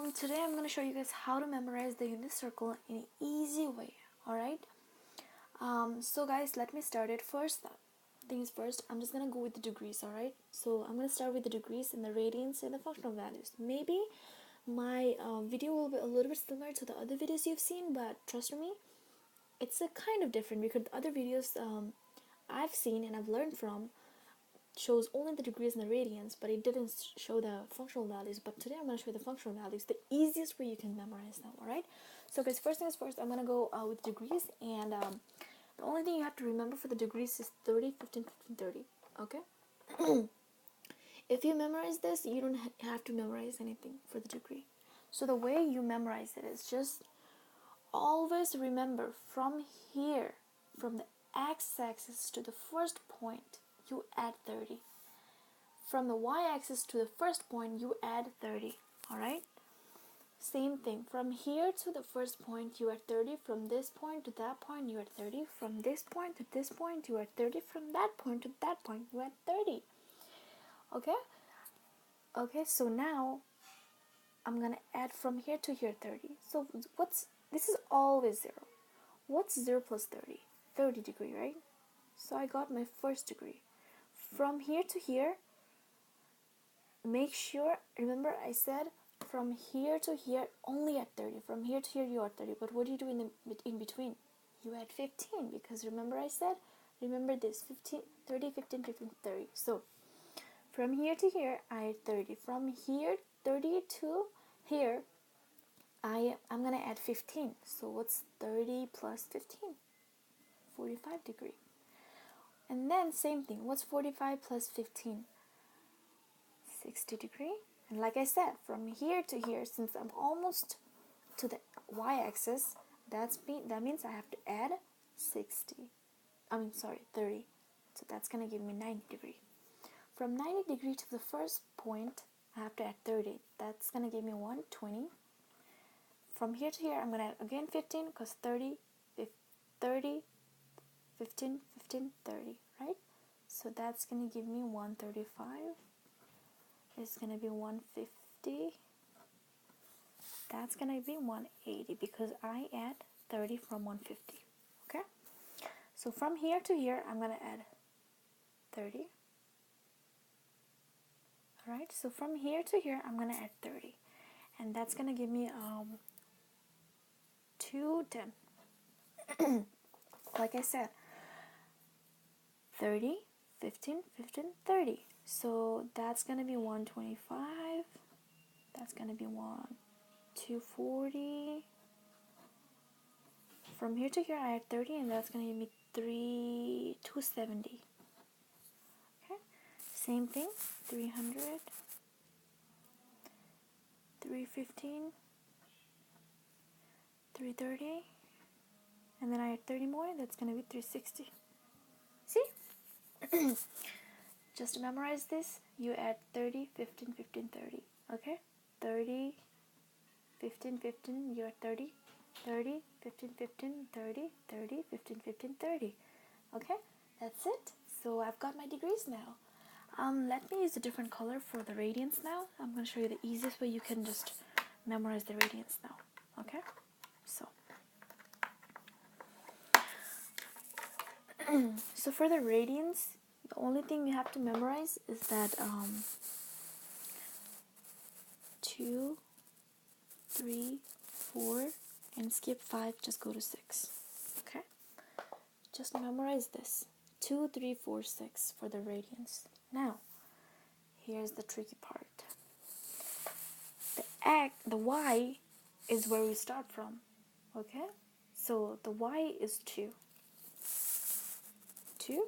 Today I'm going to show you guys how to memorize the unit circle in an easy way. Alright, so guys, let me start it first. Things first, I'm just going to go with the degrees. Alright, so I'm going to start with the degrees and the radians and the functional values. Maybe my video will be a little bit similar to the other videos you've seen, but trust me, it's a kind of different because the other videos I've seen and I've learned from shows only the degrees and the radians, but it didn't show the functional values. But today I'm going to show you the functional values, the easiest way you can memorize them. Alright, so guys, first things first, I'm going to go with degrees, and the only thing you have to remember for the degrees is 30, 15, 15, 30. Okay. If you memorize this, you don't have to memorize anything for the degree. So the way you memorize it is just always remember from here, from the x-axis to the first point, you add 30. From the y-axis to the first point, you add 30. Alright? Same thing. From here to the first point, you add 30. From this point to that point, you add 30. From this point to this point, you add 30. From that point to that point, you add 30. Okay? Okay, so now I'm gonna add from here to here 30. So this is always 0. What's 0 plus 30? 30 degree, right? So I got my first degree. From here to here, make sure, remember I said from here to here only at 30. From here to here you add 30. But what do you do in between? You add 15, because remember I said, remember this, 15, 30, 15, 15, 30. So from here to here I add 30. From here 30 to here I'm gonna add 15. So what's 30 plus 15? 45 degree. And then same thing, what's 45 plus 15? 60 degree. And like I said, from here to here, since I'm almost to the y-axis, that means I have to add 30. So that's gonna give me 90 degree. From 90 degree to the first point, I have to add 30. That's gonna give me 120. From here to here, I'm gonna add again 15, because 30, 30, 15, 15, 30, right? So that's gonna give me 135. It's gonna be 150. That's gonna be 180, because I add 30 from 150. Okay? So from here to here, I'm gonna add 30. Alright, so from here to here, I'm gonna add 30. And that's gonna give me 210. Like I said, 30, 15, 15, 30. So that's gonna be 125. That's gonna be 240. From here to here I add 30, and that's gonna give me 270. Okay, same thing, 300, 315, 330, and then I add 30 more. That's gonna be 360. See? Just to memorize this, you add 30, 15, 15, 30. Okay? 30, 15, 15, you add 30, 30, 15, 15, 30, 30, 15, 15, 30. Okay? That's it. So I've got my degrees now. Let me use a different color for the radians now. I'm going to show you the easiest way you can just memorize the radians now. Okay? So for the radians, the only thing you have to memorize is that 2, 3, 4, and skip 5, just go to 6. Okay? Just memorize this. 2, 3, 4, 6 for the radians. Now, here's the tricky part. The y is where we start from. Okay? So the y is 2. 2.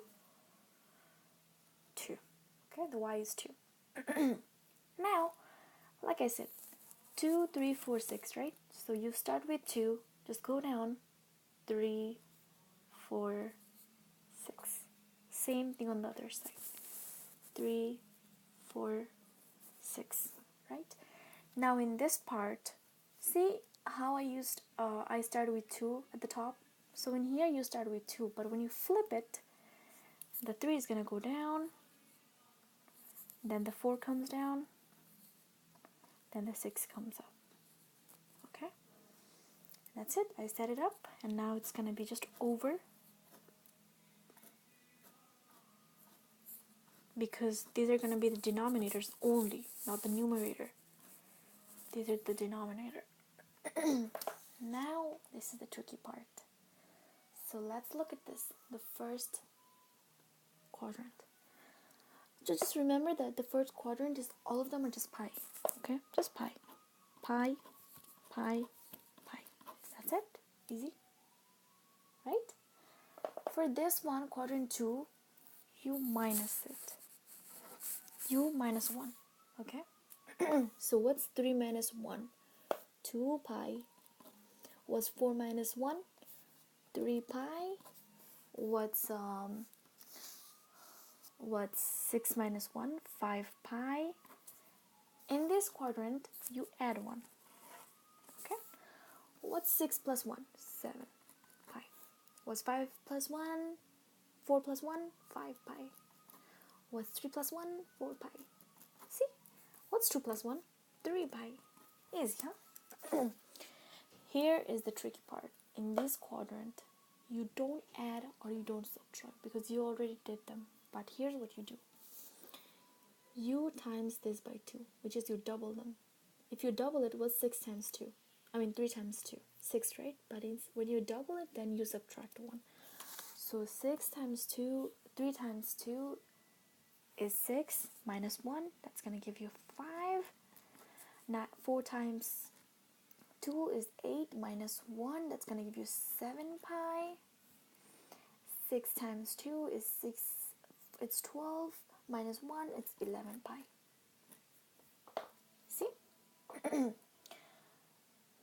Okay, the y is 2. Now, like I said, 2, 3, 4, 6, right? So you start with 2, just go down, 3, 4, 6. Same thing on the other side. 3, 4, 6, right? Now in this part, see how I started with 2 at the top? So in here you start with 2, but when you flip it, the 3 is gonna go down, then the 4 comes down, then the 6 comes up. That's it. I set it up, and now it's gonna be just over, because these are gonna be the denominators only, not the numerator. These are the denominator. Now this is the tricky part. So let's look at this, the first quadrant. Just remember that the first quadrant is, all of them are just pi. Okay, just pi, pi, pi, pi. That's it. Easy, right? For this one, quadrant 2, you minus it. You minus 1. Okay. So what's 3 minus 1? 2 pi. What's 4 minus 1? 3 pi. What's 6 minus 1? 5 pi. In this quadrant, you add 1. Okay. What's 6 plus 1? 7 pi. What's 5 plus 1? 4 plus 1? 5 pi. What's 3 plus 1? 4 pi. See? What's 2 plus 1? 3 pi. Easy, huh? Here is the tricky part. In this quadrant, you don't add or you don't subtract because you already did them. But here's what you do. You times this by 2, which is you double them. If you double it, what's 6 times 2? I mean 3 times 2. 6, right? But when you double it, then you subtract 1. So 6 times 2, 3 times 2 is 6 minus 1. That's going to give you 5. Now 4 times 2 is 8 minus 1. That's going to give you 7 pi. 6 times 2 is 6. It's 12. Minus 1, it's 11 pi. See?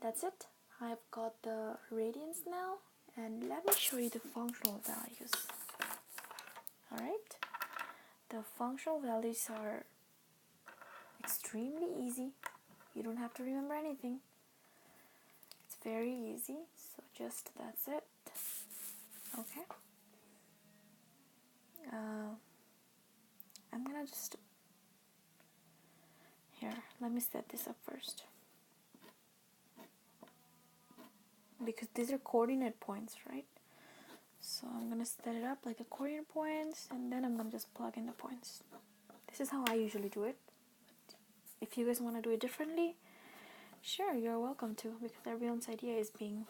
That's it. I've got the radians now. And let me show you the functional values. Alright? The functional values are extremely easy. You don't have to remember anything. It's very easy. So just that's it. Okay. I'm gonna just, here, let me set this up first, because these are coordinate points, right? So I'm gonna set it up like a coordinate points, and then I'm gonna just plug in the points. This is how I usually do it. If you guys want to do it differently, sure, you're welcome to, because everyone's idea is being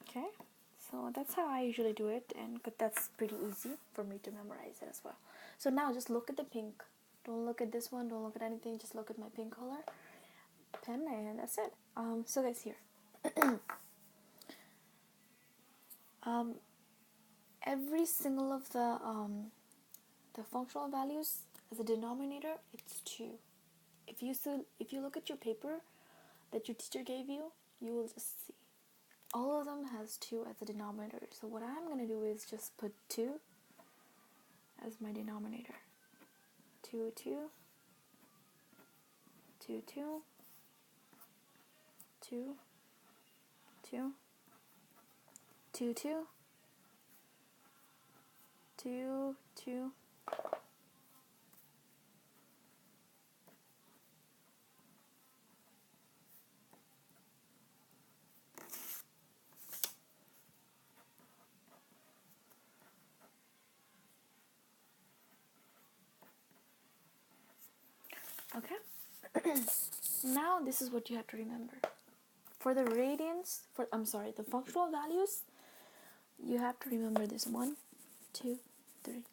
okay. So that's how I usually do it, and that's pretty easy for me to memorize it as well. So now just look at the pink. Don't look at this one, don't look at anything, just look at my pink color pen, and that's it. So guys, here. Every single of the functional values as a denominator, it's 2. If you look at your paper that your teacher gave you, you will just see all of them has 2 as a denominator. So what I'm going to do is just put 2 as my denominator. 2, 2, 2, 2, 2, 2, 2, 2, 2, 2. Okay. Now this is what you have to remember. For the radians, the functional values, you have to remember this 1, 2, 3.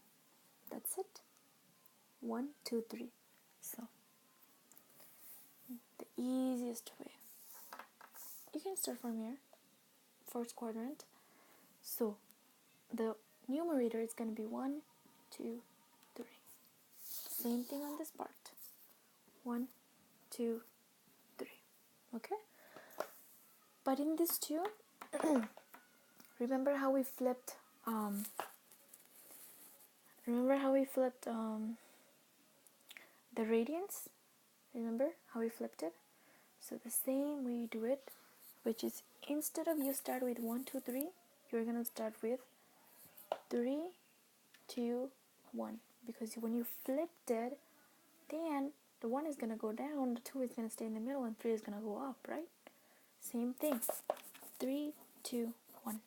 That's it. 1, 2, 3. So the easiest way. You can start from here. First quadrant. So the numerator is going to be 1, 2, 3. Same thing on this part. 1, 2, 3. Okay? But in this 2, remember how we flipped the radians? Remember how we flipped it? So the same way you do it, which is instead of you start with 1, 2, 3, you're gonna start with 3, 2, 1, because when you flipped it, then the 1 is going to go down, the 2 is going to stay in the middle, and 3 is going to go up, right? Same thing. 3, 2, 1.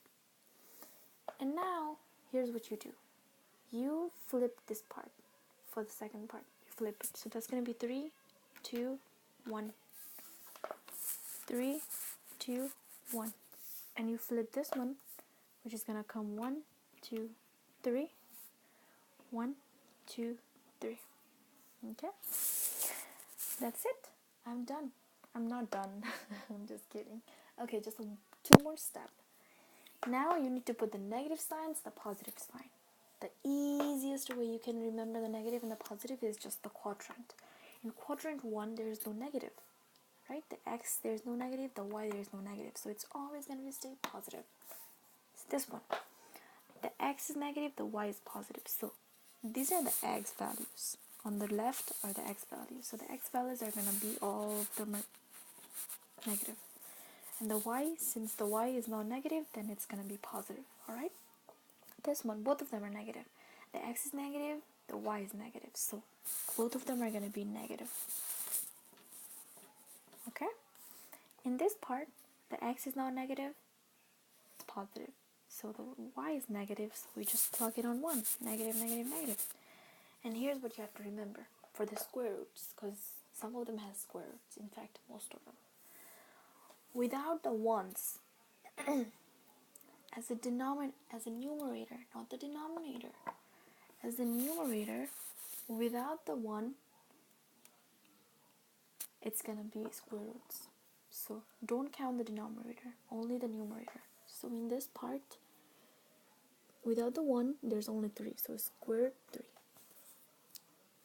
And now, here's what you do. You flip this part for the second part. You flip it. So that's going to be 3, 2, 1. 3, 2, 1. And you flip this one, which is going to come 1, 2, 3. 1, 2, 3. Okay? That's it. I'm done. I'm not done. I'm just kidding. Okay, just 2 more steps. Now you need to put the negative signs, the positive sign. The easiest way you can remember the negative and the positive is just the quadrant. In quadrant 1, there is no negative, right? The x, there is no negative. The y, there is no negative. So it's always going to stay positive. It's this one. The x is negative, the y is positive. So these are the x values. On the left are the x values. So the x values are going to be all of them are negative. And the y, since the y is not negative, then it's going to be positive. Alright? This one, both of them are negative. The x is negative, the y is negative. So both of them are going to be negative. Okay? In this part, the x is not negative, it's positive. So the y is negative, so we just plug it on 1. Negative, negative, negative. And here's what you have to remember for the square roots, because some of them have square roots. In fact, most of them. Without the ones, as a numerator, not the denominator. As the numerator, without the 1, it's going to be square roots. So don't count the denominator, only the numerator. So in this part, without the 1, there's only 3. So square root 3.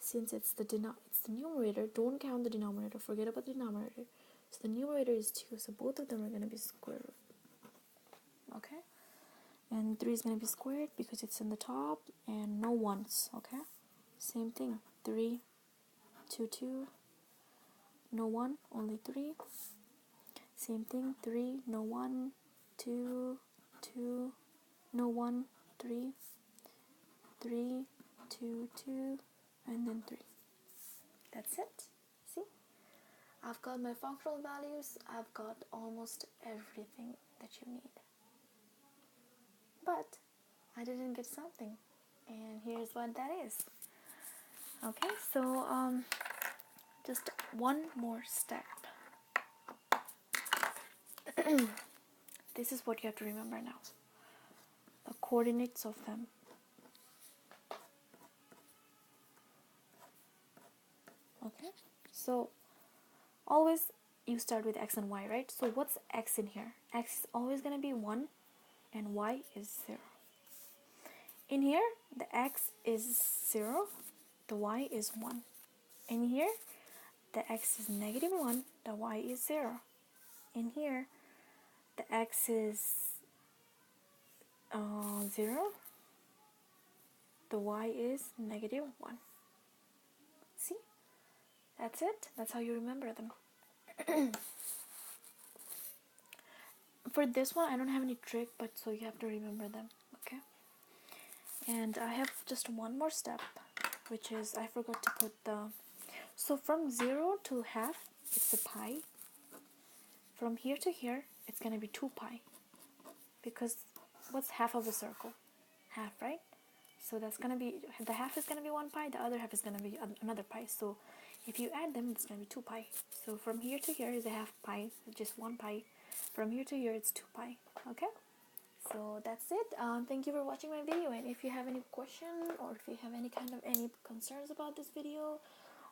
Since it's the numerator, don't count the denominator. Forget about the denominator. So the numerator is 2. So both of them are going to be square root. Okay? And 3 is going to be squared because it's in the top and no ones. Okay? Same thing. 3, 2, 2. No 1, only 3. Same thing. 3, no 1. 2, 2. No 1, 3. 3, 2, 2. And then 3. That's it. See? I've got my functional values. I've got almost everything that you need. But I didn't get something. And here's what that is. Okay, so just one more step. This is what you have to remember now. The coordinates of them. Okay, so always you start with x and y, right? So what's x in here? X is always going to be 1 and y is 0. In here, the x is 0, the y is 1. In here, the x is negative 1, the y is 0. In here, the x is 0, the y is negative 1. See? That's it. That's how you remember them. For this one, I don't have any trick, but so you have to remember them, okay? And I have just one more step, which is I forgot to put the... So from 0 to half, it's a pi. From here to here, it's going to be 2 pi. Because what's half of a circle? Half, right? So that's going to be... The half is going to be 1 pi, the other half is going to be another pi. So if you add them, it's going to be 2 pi. So from here to here is a half pi, just 1 pi. From here to here, it's 2 pi. Okay? So that's it. Thank you for watching my video. And if you have any question or if you have any concerns about this video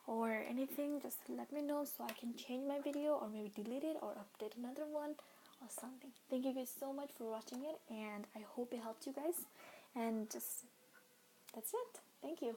or anything, just let me know so I can change my video or maybe delete it or update another one or something. Thank you guys so much for watching it, and I hope it helped you guys. And just that's it. Thank you.